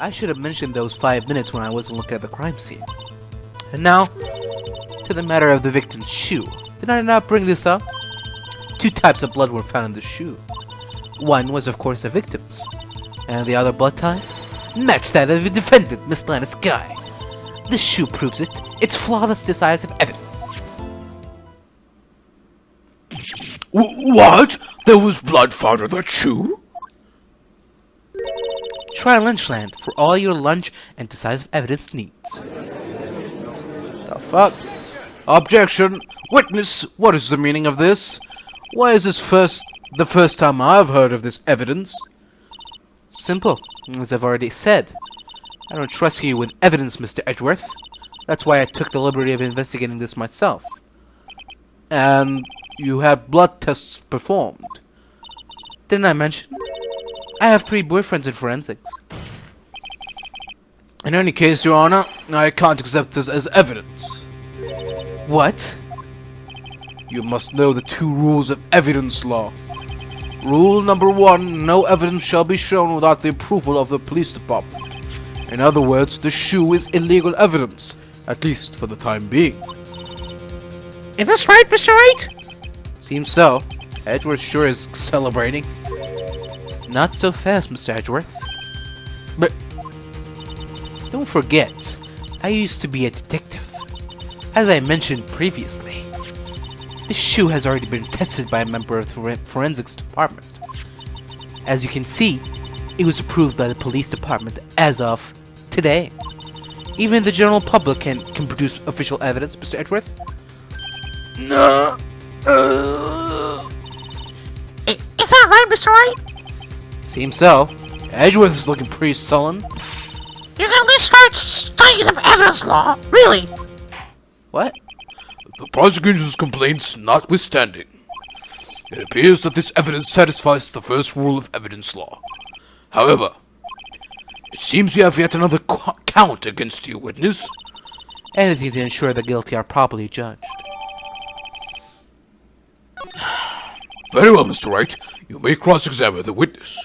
I should have mentioned those 5 minutes when I wasn't looking at the crime scene. And now, to the matter of the victim's shoe. Did I not bring this up? 2 types of blood were found in the shoe. One was, of course, the victim's. And the other blood type? Matched that of the defendant, Miss Lana Sky. This shoe proves it. It's flawless decisive evidence. What? There was blood found on that shoe? Try Lynchland for all your lunch and decisive evidence needs. The fuck? Objection! Witness, what is the meaning of this? Why is this the first time I've heard of this evidence? Simple, as I've already said. I don't trust you with evidence, Mr. Edgeworth. That's why I took the liberty of investigating this myself. And you had blood tests performed. Didn't I mention? I have 3 boyfriends in forensics. In any case, Your Honor, I can't accept this as evidence. What? You must know the 2 rules of evidence law. Rule number 1, no evidence shall be shown without the approval of the police department. In other words, the shoe is illegal evidence, at least for the time being. Is this right, Mr. Wright? Seems so. Edgeworth sure is celebrating. Not so fast, Mr. Edgeworth. But don't forget, I used to be a detective. As I mentioned previously, this shoe has already been tested by a member of the forensics department. As you can see, it was approved by the police department as of today. Even the general public can produce official evidence, Mr. Edgeworth. No. Is that right, Mr. Wright? Seems so. Edgeworth is looking pretty sullen. You can at least start studying some evidence law, really. What? The prosecution's complaints notwithstanding, it appears that this evidence satisfies the first rule of evidence law. However, it seems you have yet another count against you, witness. Anything to ensure the guilty are properly judged. Very well, Mr. Wright. You may cross-examine the witness.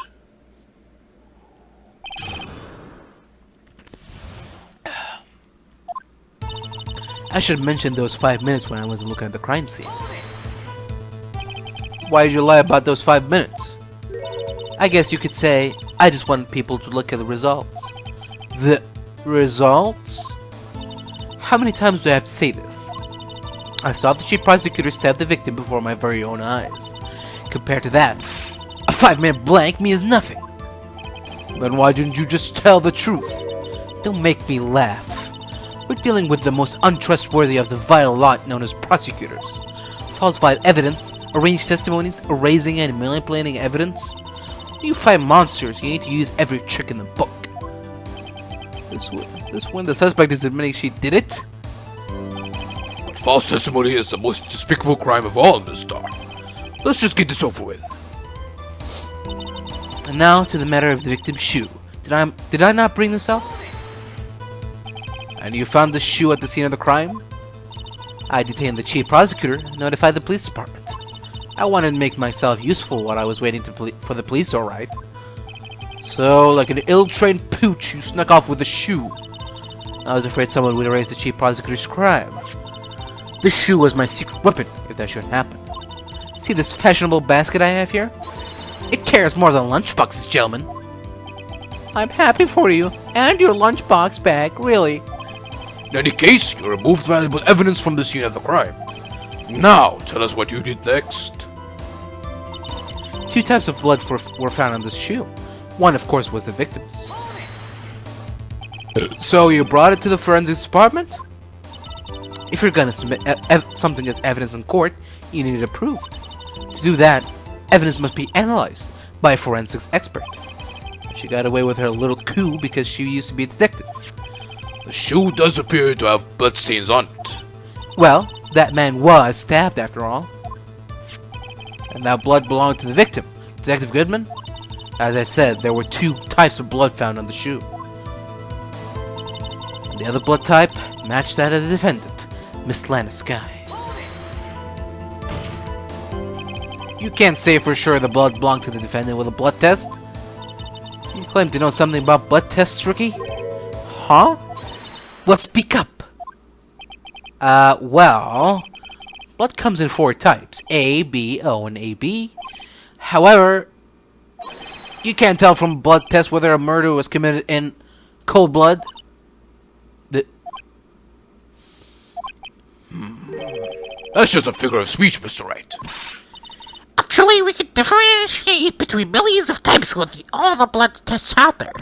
I should have mentioned those 5 minutes when I wasn't looking at the crime scene. Why did you lie about those 5 minutes? I guess you could say, I just wanted people to look at the results. The results? How many times do I have to say this? I saw the chief prosecutor stab the victim before my very own eyes. Compared to that, a 5-minute blank means nothing. Then why didn't you just tell the truth? Don't make me laugh. We're dealing with the most untrustworthy of the vile lot known as prosecutors. Falsified evidence, arranged testimonies, erasing and manipulating evidence. When you fight monsters, you need to use every trick in the book. This one, the suspect is admitting she did it? False testimony is the most despicable crime of all, Miss Starr. Let's just get this over with. And now to the matter of the victim's shoe. Did I not bring this up? And you found the shoe at the scene of the crime? I detained the chief prosecutor and notified the police department. I wanted to make myself useful while I was waiting for the police, alright. So, like an ill-trained pooch, you snuck off with the shoe. I was afraid someone would erase the chief prosecutor's crime. This shoe was my secret weapon, if that should happen. See this fashionable basket I have here? It carries more than lunchboxes, gentlemen. I'm happy for you, and your lunchbox bag, really. In any case, you removed valuable evidence from the scene of the crime. Now, tell us what you did next. 2 types of blood were found on this shoe. One, of course, was the victim's. So you brought it to the forensics department? If you're gonna submit something as evidence in court, you need it proved. To do that, evidence must be analyzed by a forensics expert. She got away with her little coup because she used to be a detective. The shoe does appear to have bloodstains on it. Well, that man was stabbed after all. And that blood belonged to the victim, Detective Goodman. As I said, there were 2 types of blood found on the shoe. And the other blood type matched that of the defendant, Miss Lana Sky. You can't say for sure the blood belonged to the defendant with a blood test. You Claim to know something about blood tests, rookie? Huh? Well, speak up. Well, blood comes in 4 types: A, B, O, and AB. However, you can't tell from a blood test whether a murder was committed in cold blood. That's just a figure of speech, Mr. Wright. Actually, we can differentiate between millions of types with all the blood tests out there.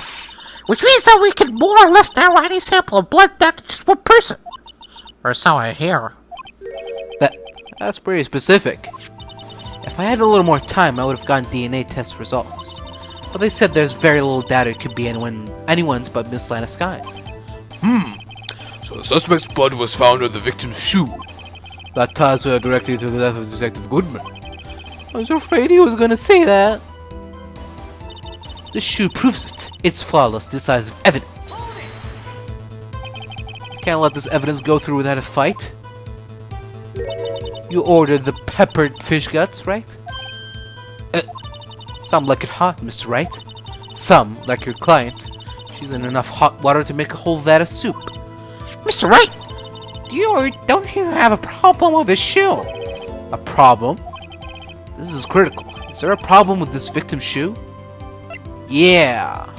Which means that we can more or less narrow any sample of blood down to just one person. Or so I hear. That's pretty specific. If I had a little more time, I would have gotten DNA test results. But they said there's very little data it could be anyone's but Miss Lana Sky's. So the suspect's blood was found on the victim's shoe. That ties her directly to the death of Detective Goodman. I was afraid he was gonna say that. The shoe proves it. It's flawless, decisive evidence. Can't let this evidence go through without a fight. You ordered the peppered fish guts, right? Some like it hot, Mr. Wright. Some, like your client, she's in enough hot water to make a whole vat of soup. Mr. Wright! Don't you have a problem with this shoe? A problem? This is critical. Is there a problem with this victim's shoe? Yeah.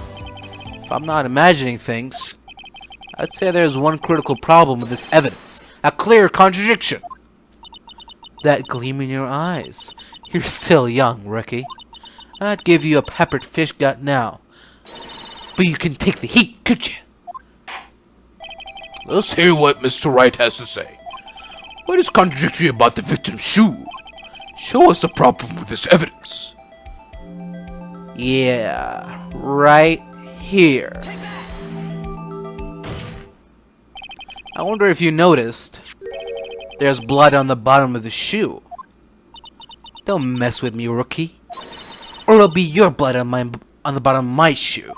If I'm not imagining things, I'd say there's one critical problem with this evidence. A clear contradiction. That gleam in your eyes. You're still young, rookie. I'd give you a peppered fish gut now. But you can take the heat, could you? Let's hear what Mr. Wright has to say. What is contradictory about the victim's shoe? Show us the problem with this evidence. Yeah, right here. I wonder if you noticed. There's blood on the bottom of the shoe. Don't mess with me, rookie. Or it'll be your blood on the bottom of my shoe.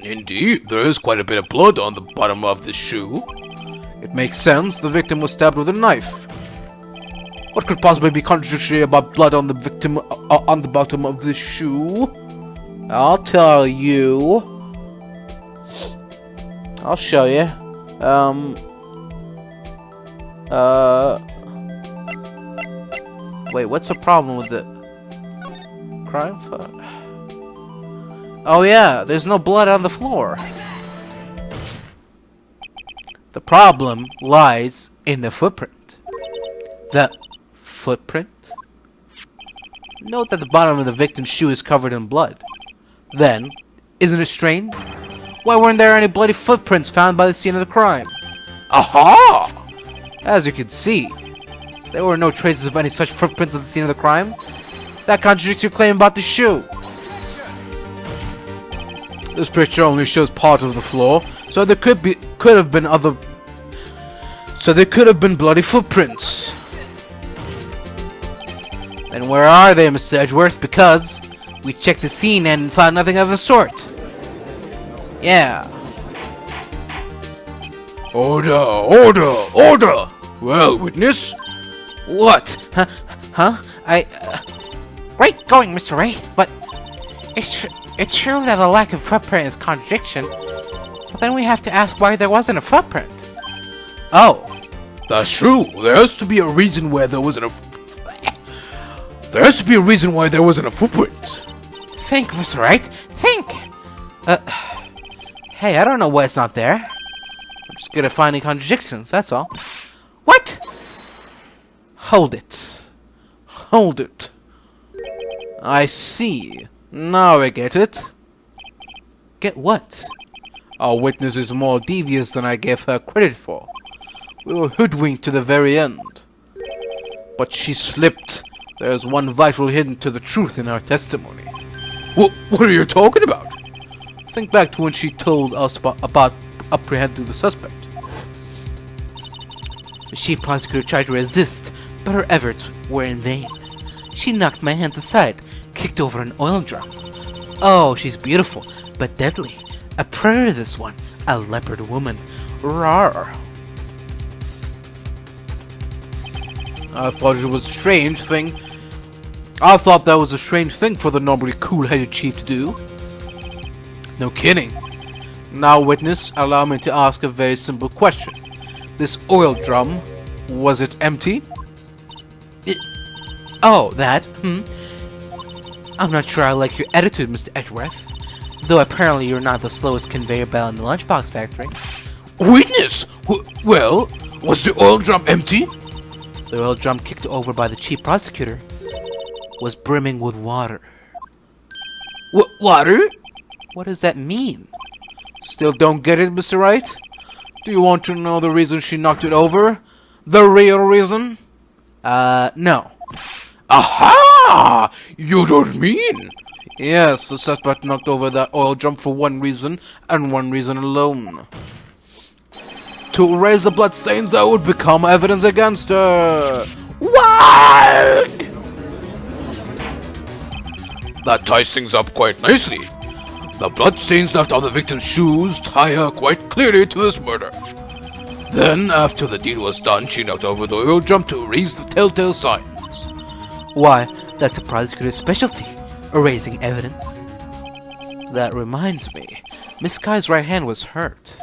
Indeed, there is quite a bit of blood on the bottom of this shoe. It makes sense. The victim was stabbed with a knife. What could possibly be contradictory about blood on the victim on the bottom of this shoe? I'll tell you. I'll show you. Wait, what's the problem with the crime? Oh yeah, there's no blood on the floor. The problem lies in the footprint. The footprint? Note that the bottom of the victim's shoe is covered in blood. Then, isn't it strange? Why weren't there any bloody footprints found by the scene of the crime? Aha! As you can see, there were no traces of any such footprints at the scene of the crime. That contradicts your claim about the shoe. This picture only shows part of the floor, so there could have been bloody footprints. Then where are they, Mr. Edgeworth? Because we checked the scene and found nothing of the sort. Yeah. Order, order, order! Well, witness? What? Huh? Great going, Mr. Ray, but it's true that the lack of footprint is contradiction. But then we have to ask why there wasn't a footprint. Oh. That's true. There has to be a reason why there wasn't a footprint. Think, Mr. Wright. Think! Hey, I don't know why it's not there. I'm just good at finding contradictions, that's all. What? Hold it. Hold it. I see. Now I get it. Get what? Our witness is more devious than I gave her credit for. We were hoodwinked to the very end. But she slipped. There's one vital hint to the truth in her testimony. What are you talking about? Think back to when she told us about apprehending the suspect. The chief prosecutor tried to resist, but her efforts were in vain. She knocked my hands aside, kicked over an oil drum. Oh, she's beautiful, but deadly. A predator, this one. A leopard woman. Rawr. I thought that was a strange thing for the normally cool-headed chief to do. No kidding. Now, witness, allow me to ask a very simple question. This oil drum, was it empty? Oh, that? I'm not sure I like your attitude, Mr. Edgeworth. Though apparently you're not the slowest conveyor belt in the lunchbox factory. Witness! Well, was the oil drum empty? The oil drum kicked over by the chief prosecutor was brimming with water. Water? What does that mean? Still don't get it, Mr. Wright? Do you want to know the reason she knocked it over? The real reason? No. Aha! You don't mean? Yes, the suspect knocked over that oil drum for one reason, and one reason alone. To erase the blood stains that would become evidence against her. What? That ties things up quite nicely. The blood stains left on the victim's shoes tie her quite clearly to this murder. Then, after the deed was done, she knocked over the oil drum to erase the telltale signs. Why, that's a prosecutor's specialty, erasing evidence. That reminds me, Miss Kai's right hand was hurt.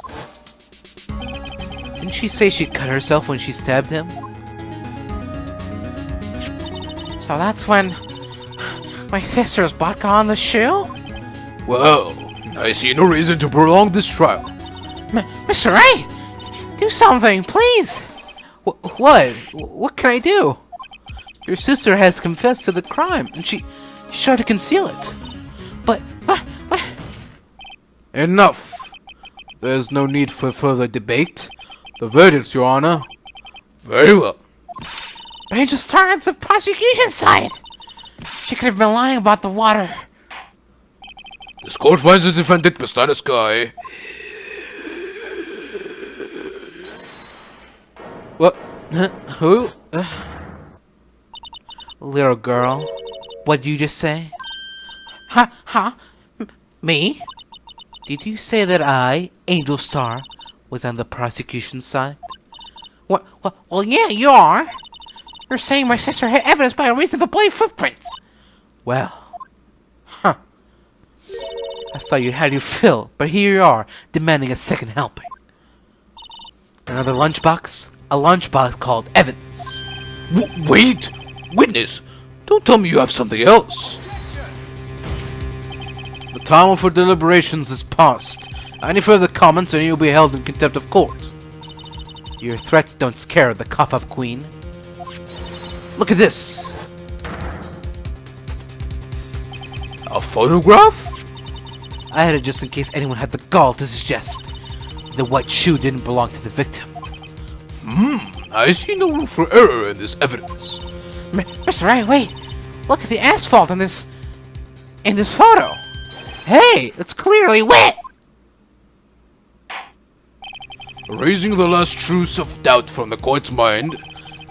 Didn't she say she cut herself when she stabbed him? So that's when my sister's butt got on the shoe? Well, I see no reason to prolong this trial. Mr. Wright! Do something, please! What? What can I do? Your sister has confessed to the crime, and she tried to conceal it. But... Enough! There's no need for further debate. The verdict, Your Honor. Very well. But I just started the prosecution side. She could have been lying about the water. This court finds the defendant, Mr. Sky. What? Who? Little girl, what'd you just say? Me? Did you say that I, Angel Star, was on the prosecution's side? Well, yeah, you are. You're saying my sister had evidence by reason of the bloody footprints. Well, I thought you had your fill, but here you are, demanding a second helping. Another lunchbox? A lunchbox called evidence. Wait! Witness! Don't tell me you have something else! The time for deliberations is past. Any further comments and you'll be held in contempt of court. Your threats don't scare the cough-up queen. Look at this! A photograph? I had it just in case anyone had the gall to suggest the white shoe didn't belong to the victim. I see no room for error in this evidence. Mr. Wright, wait. Look at the asphalt in this photo. Hey, it's clearly wet. Raising the last truce of doubt from the court's mind,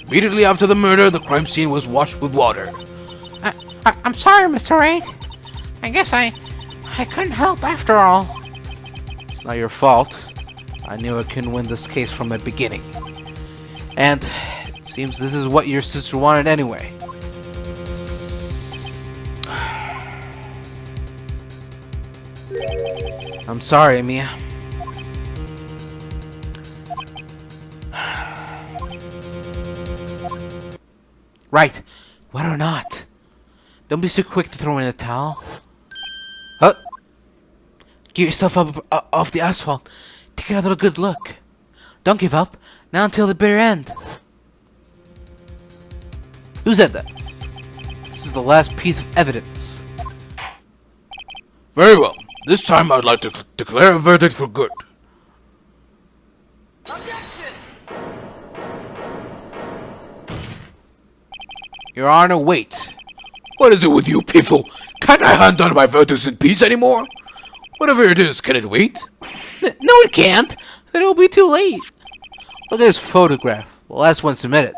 immediately after the murder, the crime scene was washed with water. I'm sorry, Mr. Wright. I guess I couldn't help after all. It's not your fault. I knew I couldn't win this case from the beginning. And it seems this is what your sister wanted anyway. I'm sorry, Mia. Right, what or not? Don't be so quick to throw in the towel. Huh? Get yourself up off the asphalt. Take another good look. Don't give up. Not until the bitter end. Who said that? This is the last piece of evidence. Very well. This time I'd like to declare a verdict for good. Your Honor, wait. What is it with you people? Can't I hand down my verdicts in peace anymore? Whatever it is, can it wait? No, it can't. Then it'll be too late. Look at this photograph. The last one submitted.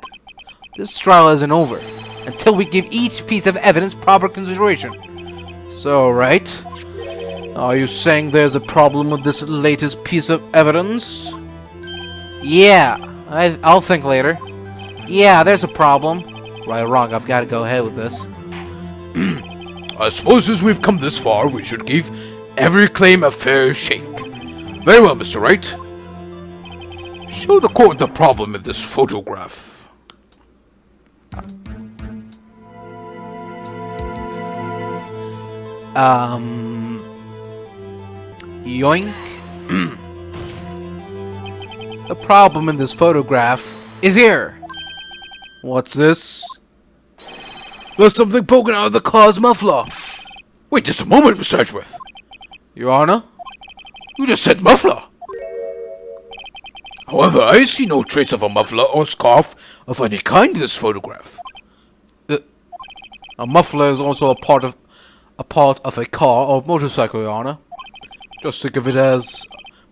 This trial isn't over until we give each piece of evidence proper consideration. So, Wright, are you saying there's a problem with this latest piece of evidence? Yeah, I'll think later. Yeah, there's a problem. Right or wrong, I've got to go ahead with this. I suppose as we've come this far, we should give every claim a fair shake. Very well, Mr. Wright. Show the court the problem in this photograph. Yoink. The problem in this photograph is here. What's this? There's something poking out of the car's muffler. Wait just a moment, Mr. Edgeworth. Your Honor? You just said muffler. However, I see no trace of a muffler or scarf of any kind in this photograph. A muffler is also a part of a car or motorcycle, Your Honor. Just think of it as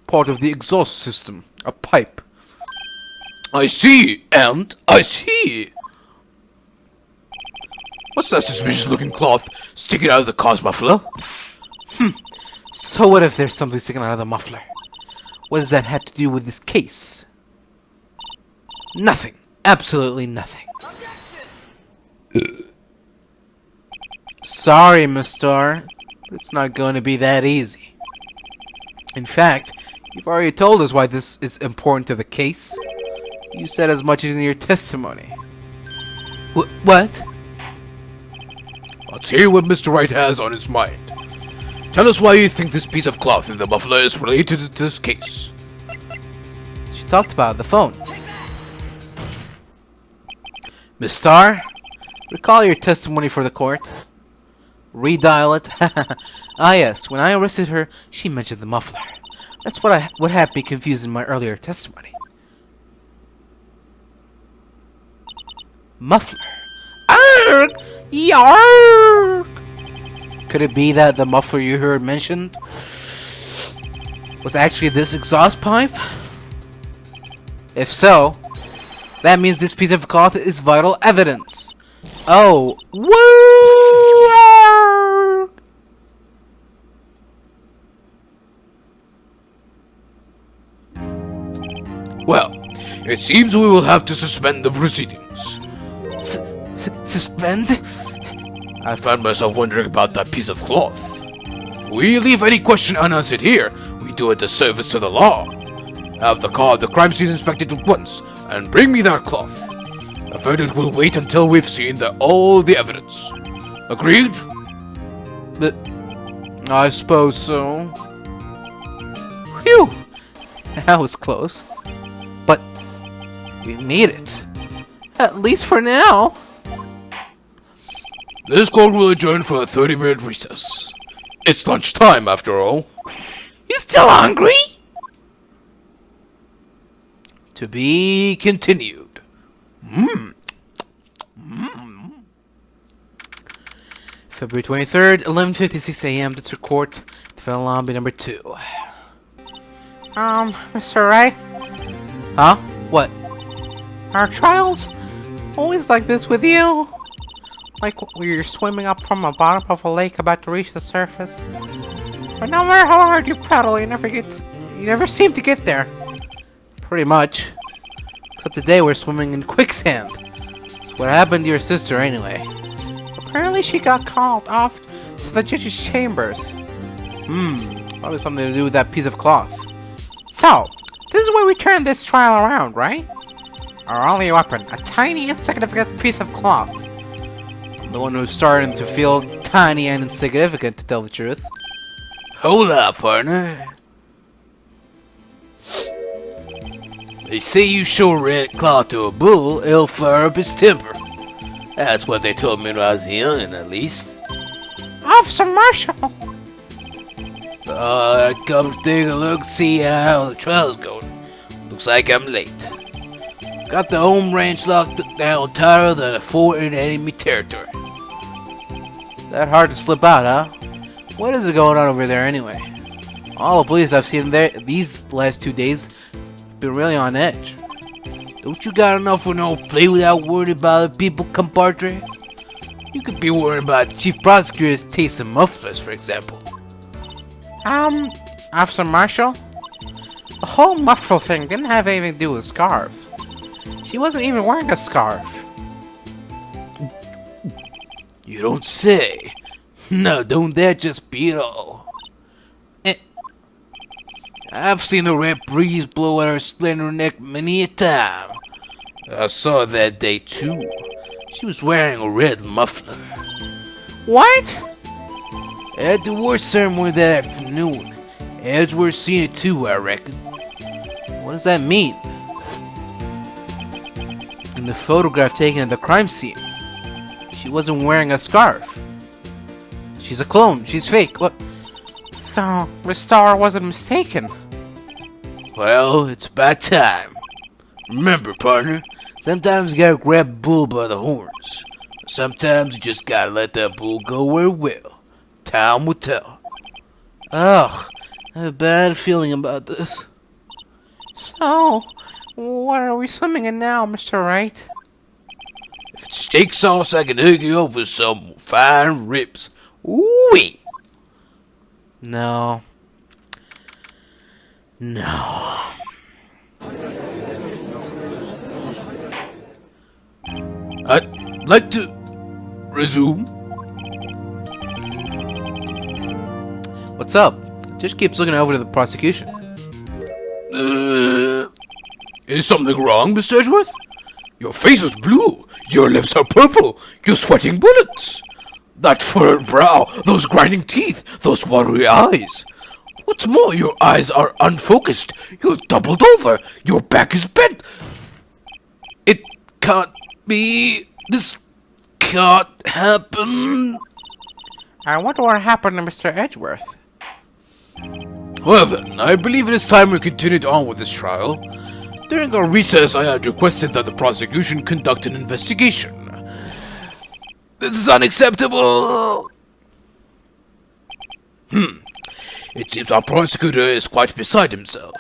part of the exhaust system, a pipe. I see, and I see. What's that suspicious-looking cloth sticking out of the car's muffler? So what if there's something sticking out of the muffler? What does that have to do with this case? Nothing. Absolutely nothing. Sorry, Miss Star, but it's not going to be that easy. In fact, you've already told us why this is important to the case. You said as much as in your testimony. What? Let's hear what Mr. Wright has on his mind. Tell us why you think this piece of cloth in the muffler is related to this case. She talked about the phone. Miss Starr, recall your testimony for the court. Redial it. Ah yes, when I arrested her, she mentioned the muffler. That's what had me confused in my earlier testimony. Muffler. Arrgh! Yarrgh! Could it be that the muffler you heard mentioned was actually this exhaust pipe? If so, that means this piece of cloth is vital evidence. Oh, woo! Well, it seems we will have to suspend the proceedings. Suspend? I found myself wondering about that piece of cloth. If we leave any question unanswered here, we do a disservice to the law. Have the crime scene inspected at once, and bring me that cloth. The verdict will wait until we've seen all the evidence. Agreed? I suppose so. Phew! That was close. But we made it. At least for now. This court will adjourn for a 30-minute recess. It's lunchtime, after all. You still hungry? To be continued. February 23rd, 11:56 a.m. District Court, Defendant Lobby number 2. Mr. Wright? Huh? What? Are trials always like this with you? Like when you're swimming up from the bottom of a lake about to reach the surface? But no matter how hard you paddle, you never seem to get there. Pretty much. Except today we're swimming in quicksand. What happened to your sister anyway? Apparently she got called off to the judge's chambers. Probably something to do with that piece of cloth. So, this is where we turn this trial around, right? Our only weapon, a tiny, insignificant piece of cloth. The one who's starting to feel tiny and insignificant, to tell the truth. Hold up, partner. They say you show red cloth to a bull, it'll fire up his temper. That's what they told me when I was young, at least. Officer Marshall! Come take a look, see how the trial's going. Looks like I'm late. Got the home range locked down tighter than a fort in enemy territory. That hard to slip out, huh? What is going on over there anyway? All the police I've seen there these last 2 days have been really on edge. Don't you got enough for no play without worrying about the people, compadre? You could be worried about the chief prosecutor's taste in mufflers, for example. Officer Marshall? The whole muffler thing didn't have anything to do with scarves. She wasn't even wearing a scarf. You don't say. No, don't that just be it all? I've seen the red breeze blow at her slender neck many a time. I saw her that day too. She was wearing a red muffler. What? At the war ceremony that afternoon. Edgeworth seen it too, I reckon. What does that mean? In the photograph taken at the crime scene, she wasn't wearing a scarf. She's a clone. She's fake. Look. So, the star wasn't mistaken. Well, it's about time. Remember, partner, sometimes you gotta grab a bull by the horns. Sometimes you just gotta let that bull go where it will. Time will tell. Ugh, I have a bad feeling about this. So, what are we swimming in now, Mr. Wright? If it's steak sauce, I can hook you up with some fine ribs. Ooh-wee! No. No. I'd like to resume. What's up? Judge keeps looking over to the prosecution. Is something wrong, Mr. Edgeworth? Your face is blue. Your lips are purple. You're sweating bullets. That furrowed brow, those grinding teeth, those watery eyes. What's more, your eyes are unfocused. You're doubled over. Your back is bent. It can't be. This can't happen. I wonder what happened to Mr. Edgeworth. Well then, I believe it is time we continued on with this trial. During our recess, I had requested that the prosecution conduct an investigation. This is unacceptable. It seems our prosecutor is quite beside himself.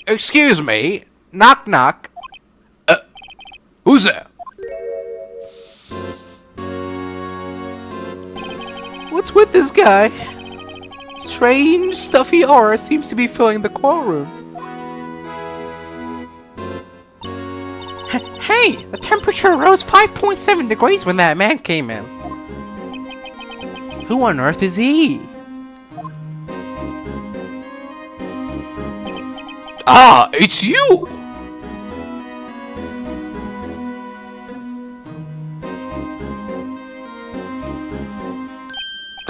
Excuse me. Knock knock. Who's there? What's with this guy? Strange, stuffy aura seems to be filling the courtroom. Hey, the temperature rose 5.7 degrees when that man came in. Who on earth is he? Ah, it's you!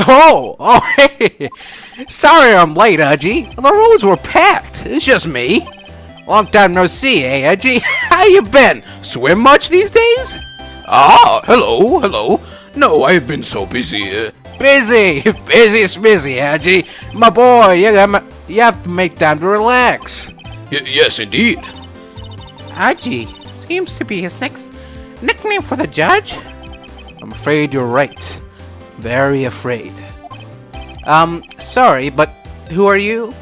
Oh, hey! Sorry I'm late, Udgy. The roads were packed. It's just me. Long time no see, eh, Udgy? How you been? Swim much these days? Ah, hello. No, I've been so busy. Busy, busy, Udgy. My boy, you have to make time to relax. Yes, indeed. Udgy seems to be his next nickname for the judge. I'm afraid you're right. Very afraid. Sorry, but who are you?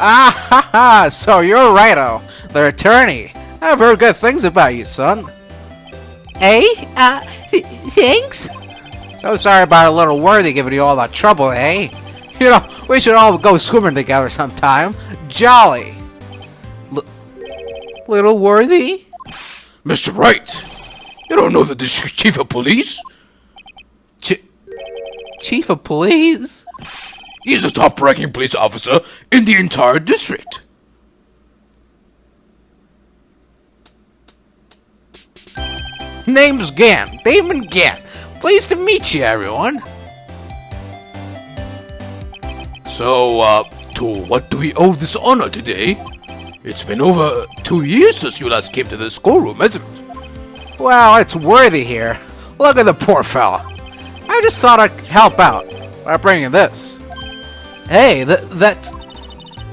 Ah, ha, ha, so you're Righto, the attorney. I've heard good things about you, son. Eh? Thanks? So sorry about a little Worthy giving you all that trouble, eh? You know, we should all go swimming together sometime. Jolly. Little Worthy? Mr. Wright, you don't know the district chief of police? Chief of police? He's the top-ranking police officer in the entire district. Name's Gant. Damon Gant. Pleased to meet you, everyone. So, to what do we owe this honor today? It's been over 2 years since you last came to the schoolroom, hasn't it? Well, it's Worthy here. Look at the poor fella. I just thought I'd help out by bringing this. Hey, that's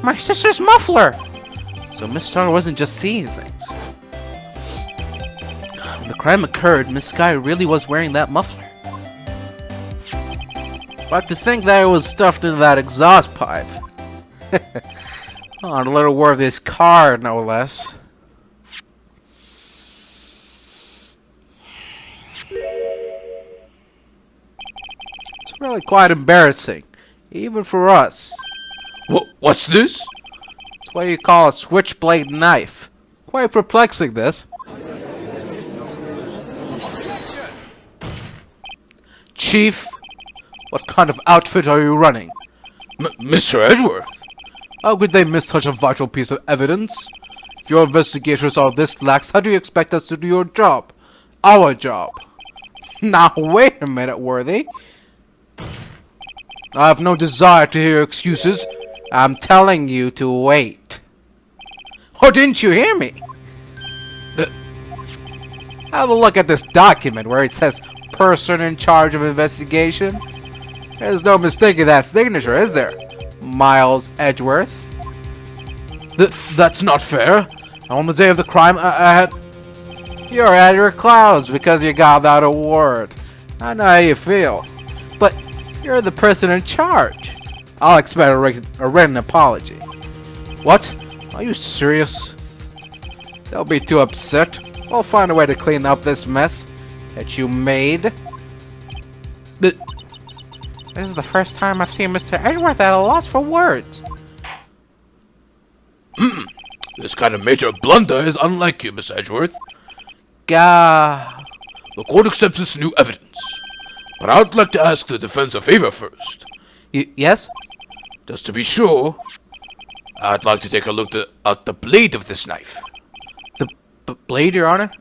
my sister's muffler. So Miss Star wasn't just seeing things. When the crime occurred, Miss Sky really was wearing that muffler. But to think that it was stuffed into that exhaust pipe. On a little Worthy's car, no less. It's really quite embarrassing, even for us. What's this? It's what you call a switchblade knife. Quite perplexing, this. Chief, what kind of outfit are you running? Mr. Edgeworth? How could they miss such a vital piece of evidence? If your investigators are this lax, how do you expect us to do your job? Our job. Now, wait a minute, Worthy. I have no desire to hear excuses. I'm telling you to wait. Or didn't you hear me? Have a look at this document where it says person in charge of investigation. There's no mistaking that signature, is there? Miles Edgeworth. That's not fair. On the day of the crime, I had... You're at your clouds because you got that award. I know how you feel. But you're the person in charge. I'll expect a written apology. What? Are you serious? Don't be too upset. We'll find a way to clean up this mess that you made. This is the first time I've seen Mr. Edgeworth at a loss for words. This kind of major blunder is unlike you, Miss Edgeworth. Gah. The court accepts this new evidence. But I'd like to ask the defense a favor first. Yes? Just to be sure, I'd like to take a look at the blade of this knife. The blade, Your Honor?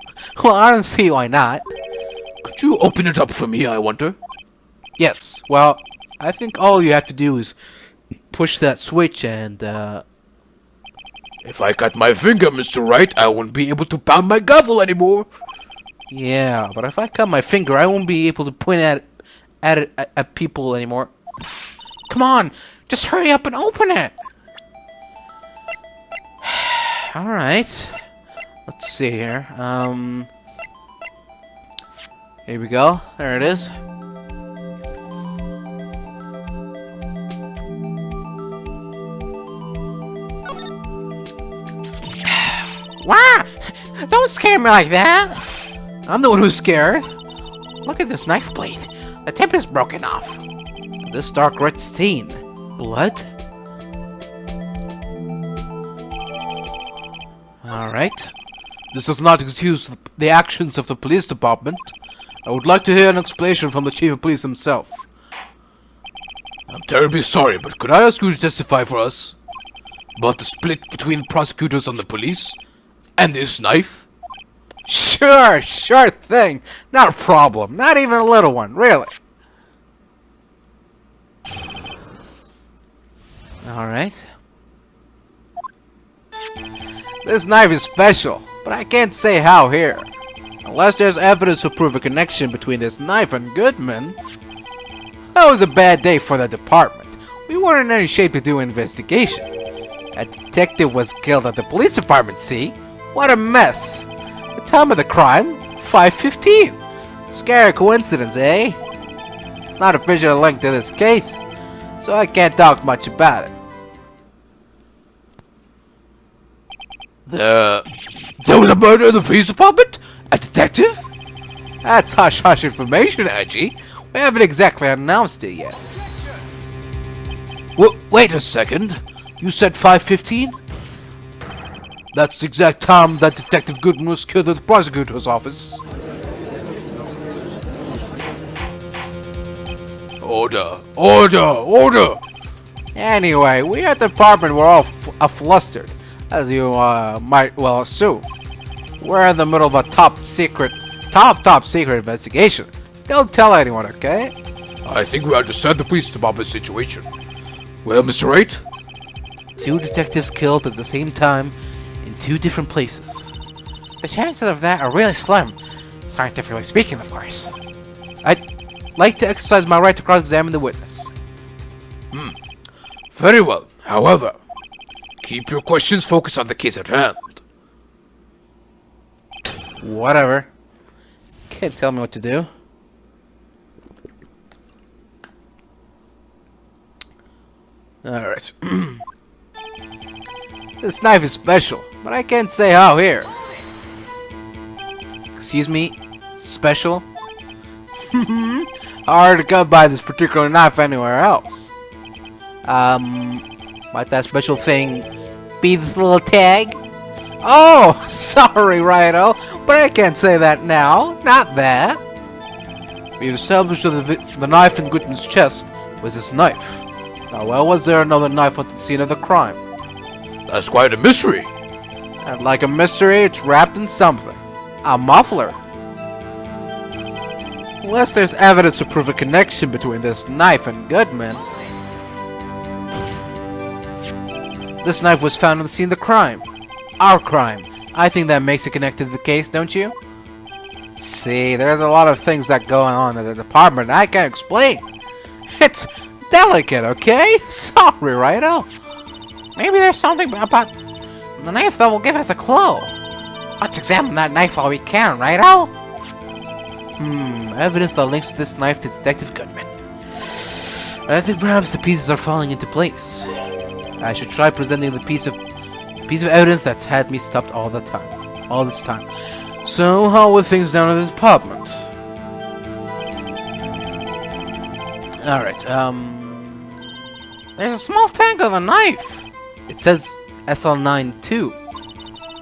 Well, I don't see why not. Could you open it up for me, I wonder? Yes, well, I think all you have to do is push that switch and, If I cut my finger, Mr. Wright, I wouldn't be able to pound my gavel anymore. Yeah, but if I cut my finger, I won't be able to point at people anymore. Come on, just hurry up and open it. Alright. Let's see here. Here we go. There it is. Wow! Don't scare me like that! I'm the one who's scared. Look at this knife blade. The tip is broken off. This dark red stain. Blood? Alright. This does not excuse the actions of the police department. I would like to hear an explanation from the chief of police himself. I'm terribly sorry, but could I ask you to testify for us about the split between prosecutors and the police and this knife? Sure thing. Not a problem. Not even a little one, really. Alright. This knife is special, but I can't say how here. Unless there's evidence to prove a connection between this knife and Goodman. That was a bad day for the department. We weren't in any shape to do an investigation. A detective was killed at the police department, see? What a mess. The time of the crime, 5:15. Scary coincidence, eh? It's not officially linked to this case, so I can't talk much about it. There was a murder in the police department? A detective? That's hush-hush information, Edgy. We haven't exactly announced it yet. Wait a second. You said 5:15? That's the exact time that Detective Goodman was killed at the prosecutor's office. Order! Order! Order! Anyway, we at the department were all flustered, as you might well assume. We're in the middle of a top secret investigation. Don't tell anyone, okay? I think we understand the police department situation. Well, Mr. Wright? 2 detectives killed at the same time in 2 different places. The chances of that are really slim, scientifically speaking, of course. I'd like to exercise my right to cross-examine the witness. Very well. However, keep your questions focused on the case at hand. Whatever. Can't tell me what to do. Alright. This knife is special, but I can't say how here. Excuse me? Special? Hard to come by this particular knife anywhere else. Might that special thing be this little tag? Oh, sorry, Righto, but I can't say that now. Not that. We've established that the knife in Goodman's chest was his knife. Now, why was there another knife at the scene of the crime? That's quite a mystery. And like a mystery, it's wrapped in something. A muffler. Unless there's evidence to prove a connection between this knife and Goodman. This knife was found on the scene of the crime. Our crime. I think that makes it connected to the case, don't you? See, there's a lot of things that go on in the department I can't explain. It's delicate, okay? Sorry, Righto. Maybe there's something about the knife that will give us a clue. Let's examine that knife while we can, Righto? Evidence that links this knife to Detective Goodman. I think perhaps the pieces are falling into place. I should try presenting the piece of evidence that's had me stopped all this time. So, how were things down in the department? Alright, There's a small tag on the knife. it says SL9 too.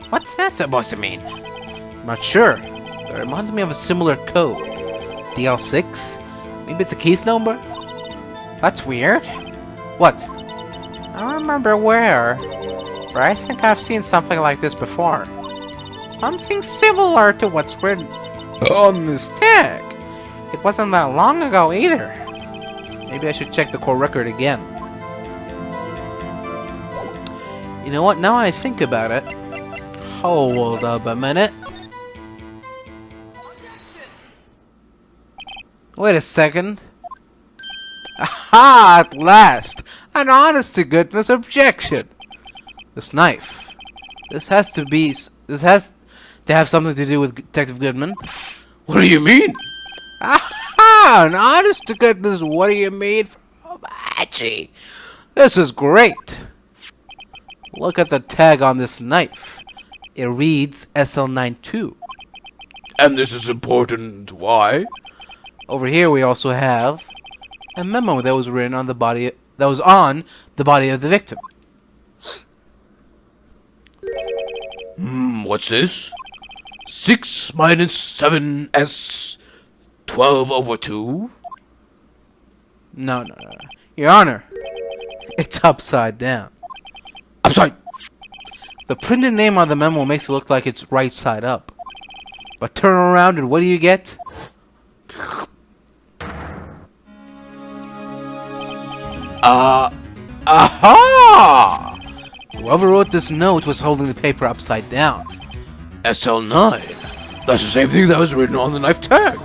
What's that supposed to mean? I'm not sure. It reminds me of a similar code. DL6? Maybe it's a case number? That's weird. What? I don't remember where, but I think I've seen something like this before. Something similar to what's written on this tag. It wasn't that long ago either. Maybe I should check the core record again. You know what? Now I think about it. Hold up a minute. Wait a second. Aha! At last! An honest-to-goodness objection! This knife. This has to have something to do with Detective Goodman. What do you mean? Aha! An honest-to-goodness, what do you mean? Gee, this is great! Look at the tag on this knife. It reads SL92. And this is important. Why? Over here we also have a memo that was written on the body of the victim. What's this? 6 minus 7s 12/2? No. Your Honor, it's upside down. Upside. The printed name on the memo makes it look like it's right side up. But turn around and what do you get? Aha! Whoever wrote this note was holding the paper upside down. SL9. That's the same thing that was written on the knife tag.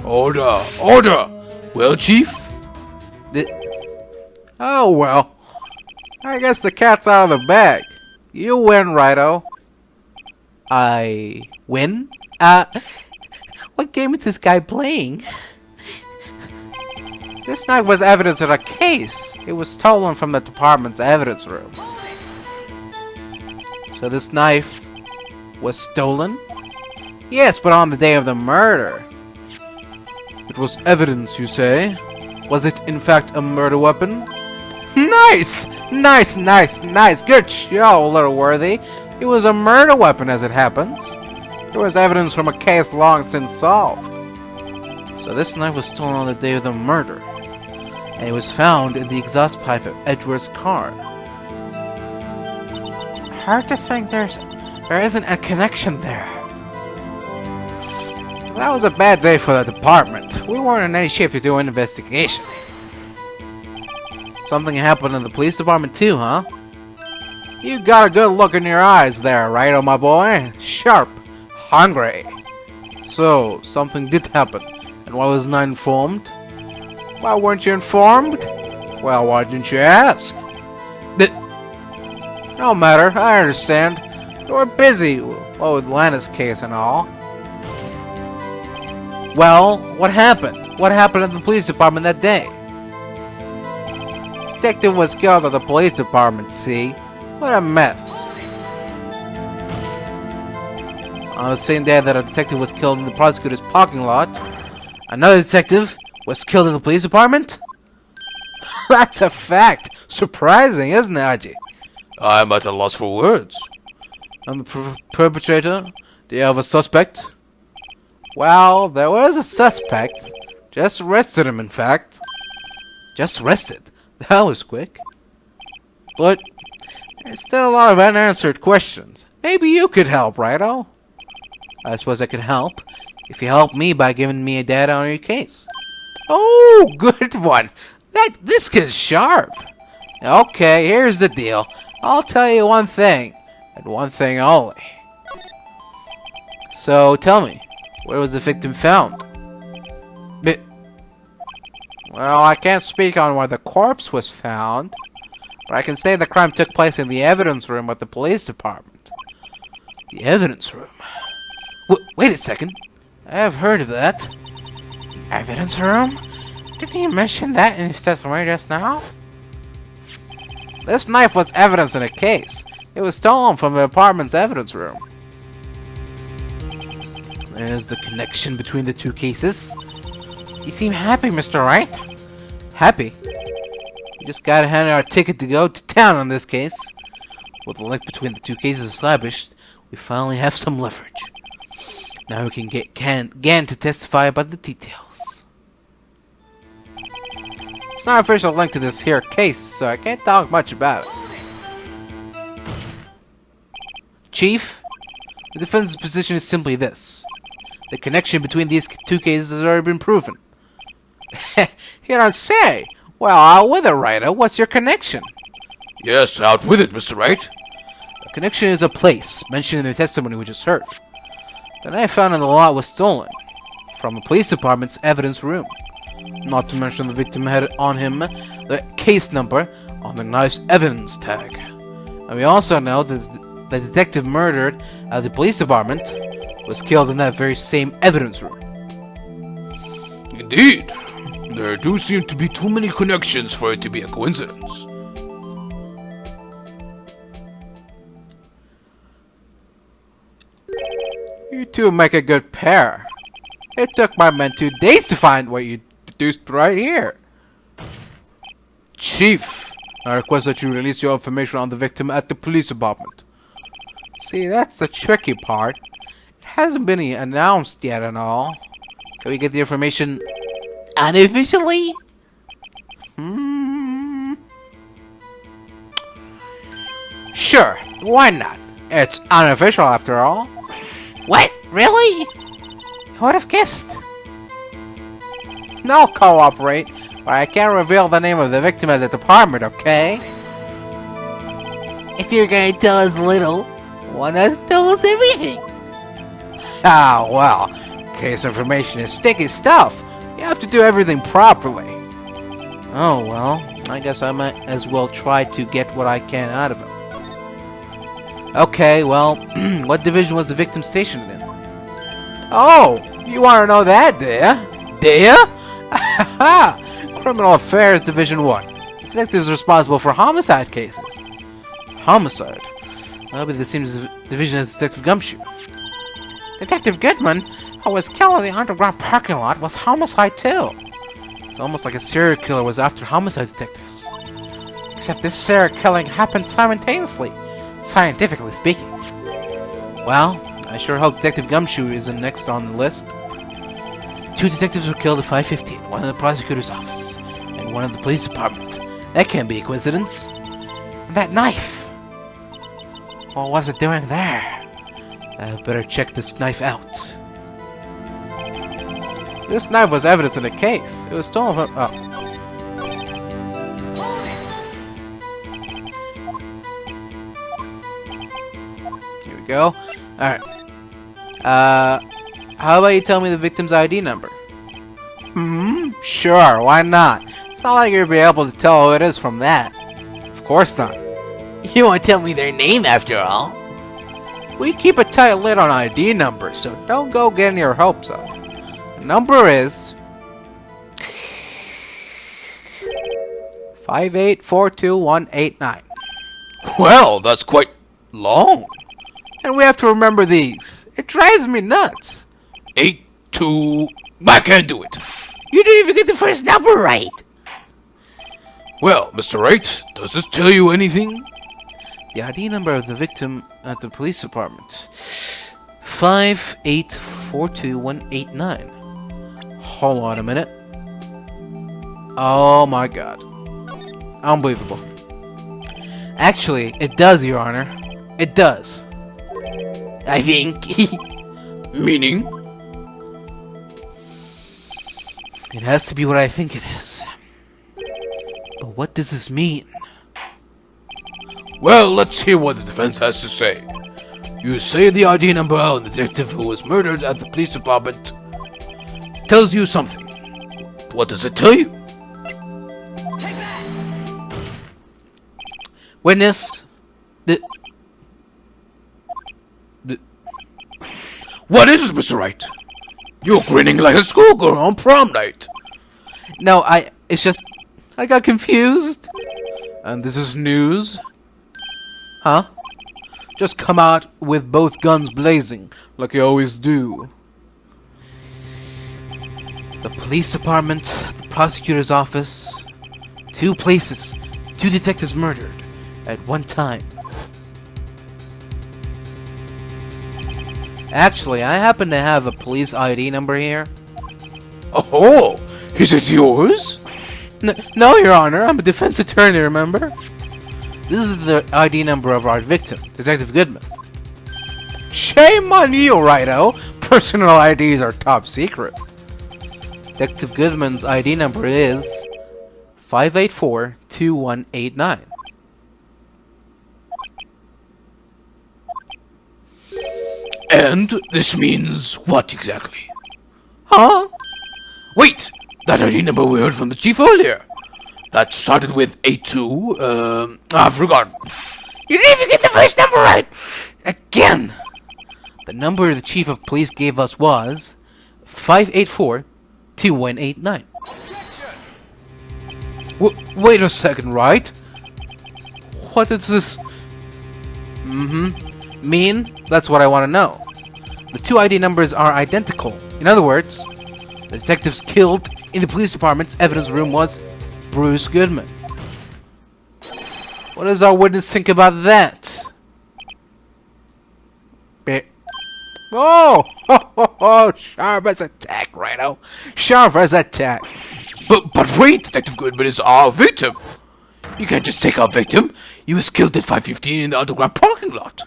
Order! Order! Well, Chief? Oh well. I guess the cat's out of the bag. You win, Righto. I win? What game is this guy playing? This knife was evidence in a case. It was stolen from the department's evidence room. So this knife was stolen? Yes, but on the day of the murder. It was evidence, you say? Was it in fact a murder weapon? Nice! Nice! Good show, Little Worthy. It was a murder weapon as it happens. There was evidence from a case long since solved. So this knife was stolen on the day of the murder. And it was found in the exhaust pipe of Edgeworth's car. Hard to think there isn't a connection there. That was a bad day for the department. We weren't in any shape to do an investigation. Something happened in the police department too, huh? You got a good look in your eyes there, right, oh my boy? Sharp. Hungry. So, something did happen. And why wasn't I informed? Why weren't you informed? Well, why didn't you ask? No matter, I understand. You were busy, well, with Lana's case and all. Well, what happened? What happened at the police department that day? Detective was killed at the police department, see? What a mess. On the same day that a detective was killed in the prosecutor's parking lot, another detective was killed in the police department? That's a fact. Surprising, isn't it, Aji? I'm at a loss for words. And the perpetrator? Do you have a suspect? Well, there was a suspect. Just arrested him, in fact. Just arrested? That was quick. But there's still a lot of unanswered questions. Maybe you could help, Righto? I suppose I could help if you help me by giving me a data on your case. Oh, good one. This kid's sharp. Okay, here's the deal. I'll tell you one thing, and one thing only. So, tell me, where was the victim found? Well, I can't speak on where the corpse was found, but I can say the crime took place in the evidence room at the police department. The evidence room? Wait a second. I have heard of that. Evidence room? Didn't he mention that in his testimony just now? This knife was evidence in a case. It was stolen from the apartment's evidence room. There's the connection between the two cases. You seem happy, Mr. Wright. Happy? We just got handed our ticket to go to town on this case. With the link between the two cases established, we finally have some leverage. Now we can get Gant to testify about the details. It's not an official link to this here case, so I can't talk much about it. Chief, the defense's position is simply this. The connection between these two cases has already been proven. You don't say. Well, out with it, Righto. What's your connection? Yes, out with it, Mr. Wright. The connection is a place mentioned in the testimony we just heard. The knife found in the lot was stolen from the police department's evidence room. Not to mention the victim had on him the case number on the knife's evidence tag. And we also know that the detective murdered at the police department was killed in that very same evidence room. Indeed. There do seem to be too many connections for it to be a coincidence. You two make a good pair. It took my men 2 days to find what you deduced right here. Chief, I request that you release your information on the victim at the police department. See, that's the tricky part. It hasn't been announced yet and all. Can we get the information Unofficially? Sure, why not? It's unofficial after all. What? Really? Who would have guessed? No cooperate, but I can't reveal the name of the victim at the department, okay? If you're gonna tell us little, why not tell us everything? Ah, well, case information is sticky stuff. You have to do everything properly. Oh, well, I guess I might as well try to get what I can out of him. Okay, well, what division was the victim stationed in? Oh, you want to know that, do ya? Do ya? Criminal Affairs Division 1. Detectives responsible for homicide cases. Homicide? That'll be the same division as Detective Gumshoe. Detective Goodman, who was killed in the underground parking lot, was homicide too. It's almost like a serial killer was after homicide detectives. Except this serial killing happened simultaneously, scientifically speaking. Well, I sure hope Detective Gumshoe isn't next on the list. 2 detectives were killed at 5:15, one in the prosecutor's office, and one in the police department. That can't be a coincidence. And that knife! What was it doing there? I better check this knife out. This knife was evidence in the case. It was stolen from... Oh. Here we go. Alright. How about you tell me the victim's ID number? Sure, why not? It's not like you'll be able to tell who it is from that. Of course not. You won't tell me their name after all. We keep a tight lid on ID numbers, so don't go getting your hopes up. The number is 5842189. Well, that's quite long. And we have to remember these. It drives me nuts. 82... I can't do it. You didn't even get the first number right. Well, Mr. Wright, does this tell you anything? The ID number of the victim at the police department. 5842189. Hold on a minute. Oh my god. Unbelievable. Actually, it does, Your Honor. It does. I think. Meaning? It has to be what I think it is. But what does this mean? Well, let's hear what the defense has to say. You say the ID number on the detective who was murdered at the police department tells you something. What does it tell you? Witness. What is it, Mr. Wright? You're grinning like a schoolgirl on prom night. No, it's just, I got confused. And this is news. Huh? Just come out with both guns blazing, like you always do. The police department, the prosecutor's office. 2 places, 2 detectives murdered at one time. Actually, I happen to have a police ID number here. Oh, is it yours? No, Your Honor, I'm a defense attorney, remember? This is the ID number of our victim, Detective Goodman. Shame on you, Righto! Personal IDs are top secret. Detective Goodman's ID number is 584-2189. And this means what exactly? Huh? Wait! That ID number we heard from the chief earlier. That started with 82, I've forgotten. You didn't even get the first number right. Again! The number the chief of police gave us was 584-2189. Wait a second, right? What does this mean? That's what I want to know. The 2 ID numbers are identical. In other words, the detectives killed in the police department's evidence room was Bruce Goodman. What does our witness think about that? Oh! Sharp as a tack, Righto. Sharp as a tack. But wait, Detective Goodman is our victim. You can't just take our victim. He was killed at 5:15 in the underground parking lot.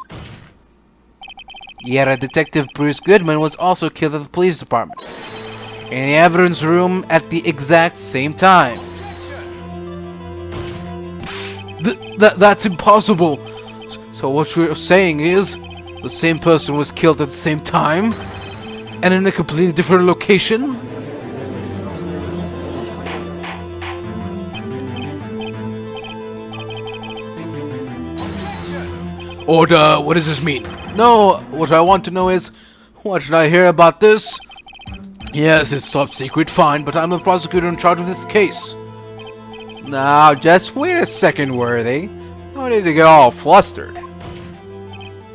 Yet a Detective Bruce Goodman was also killed at the police department. In the evidence room at the exact same time. That's impossible. So what you're saying is, the same person was killed at the same time? And in a completely different location? Order, what does this mean? No, what I want to know is, what should I hear about this? Yes, it's top secret, fine, but I'm the prosecutor in charge of this case. Now, just wait a second, Worthy. No need to get all flustered.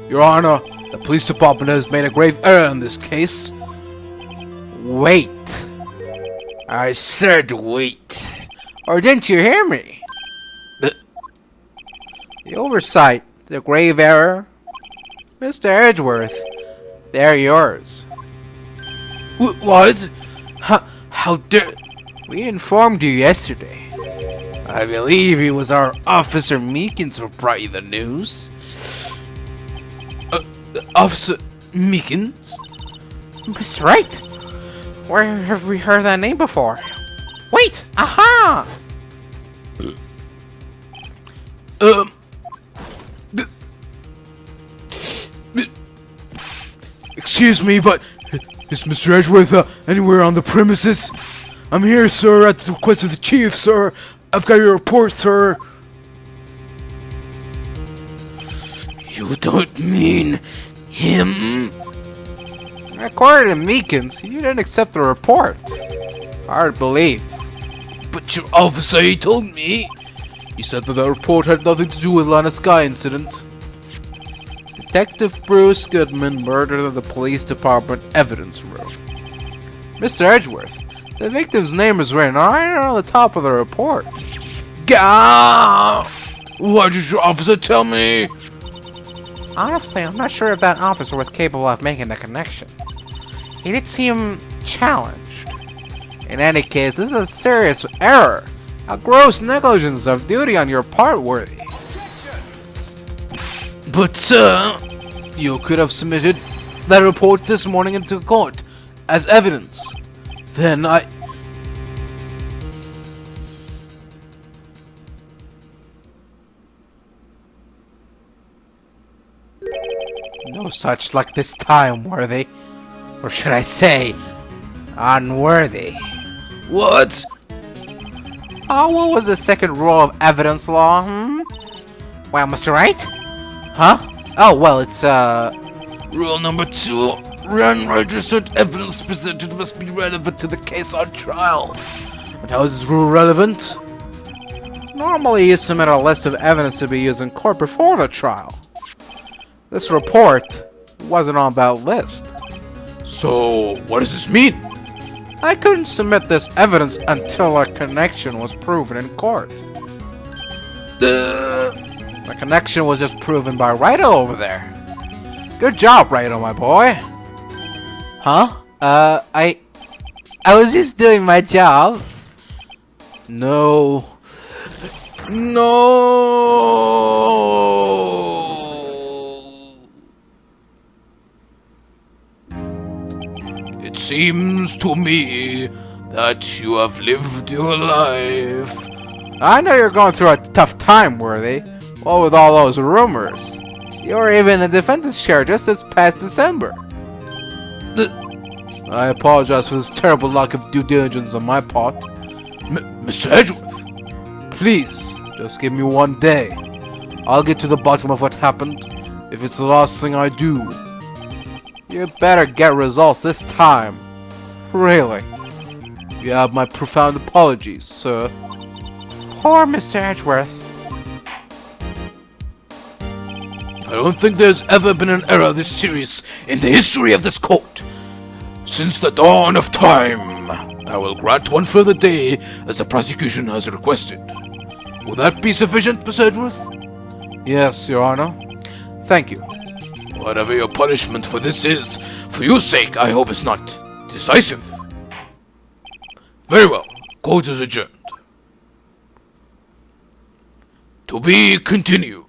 Your Honor, the police department has made a grave error in this case. Wait. I said wait. Or didn't you hear me? The oversight, the grave error. Mr. Edgeworth, they're yours. What? How dare... We informed you yesterday. I believe it was our Officer Meekins who brought you the news. Officer Meekins? Mr. Wright. Where have we heard that name before? Wait! Aha! Excuse me, but is Mr. Edgeworth anywhere on the premises? I'm here, sir, at the request of the chief, sir. I've got your report, sir. You don't mean him? According to Meekins, you didn't accept the report. Hard to believe. But your officer, he told me. He said that the report had nothing to do with Lana Sky incident. Detective Bruce Goodman murdered in the police department evidence room. Mr. Edgeworth, the victim's name is written right on the top of the report. Gah! Why did your officer tell me? Honestly, I'm not sure if that officer was capable of making the connection. He did seem challenged. In any case, this is a serious error. A gross negligence of duty on your part, Worthy. But, sir, you could have submitted that report this morning into court as evidence. Then No such luck this time, Worthy. Or should I say, unworthy. What? Oh, what was the second rule of evidence law, Well, Mr. Wright? Huh? Oh, well, it's, Rule number 2. Unregistered evidence presented must be relevant to the case on trial. But how is this rule relevant? Normally you submit a list of evidence to be used in court before the trial. This report wasn't on that list. So, what does this mean? I couldn't submit this evidence until a connection was proven in court. The connection was just proven by Wright over there. Good job, Wright, my boy. Huh? I was just doing my job. No. It seems to me that you have lived your life. I know you're going through a tough time, Worthy. What with all those rumors? You were even in the defense's chair just this past December. I apologize for this terrible lack of due diligence on my part. Mr. Edgeworth, please, just give me one day. I'll get to the bottom of what happened, if it's the last thing I do. You better get results this time. Really. You have my profound apologies, sir. Poor Mr. Edgeworth. I don't think there's ever been an error this serious in the history of this court. Since the dawn of time, I will grant one further day as the prosecution has requested. Will that be sufficient, Mr. Edgeworth? Yes, Your Honor. Thank you. Whatever your punishment for this is, for your sake, I hope it's not decisive. Very well. Court is adjourned. To be continued.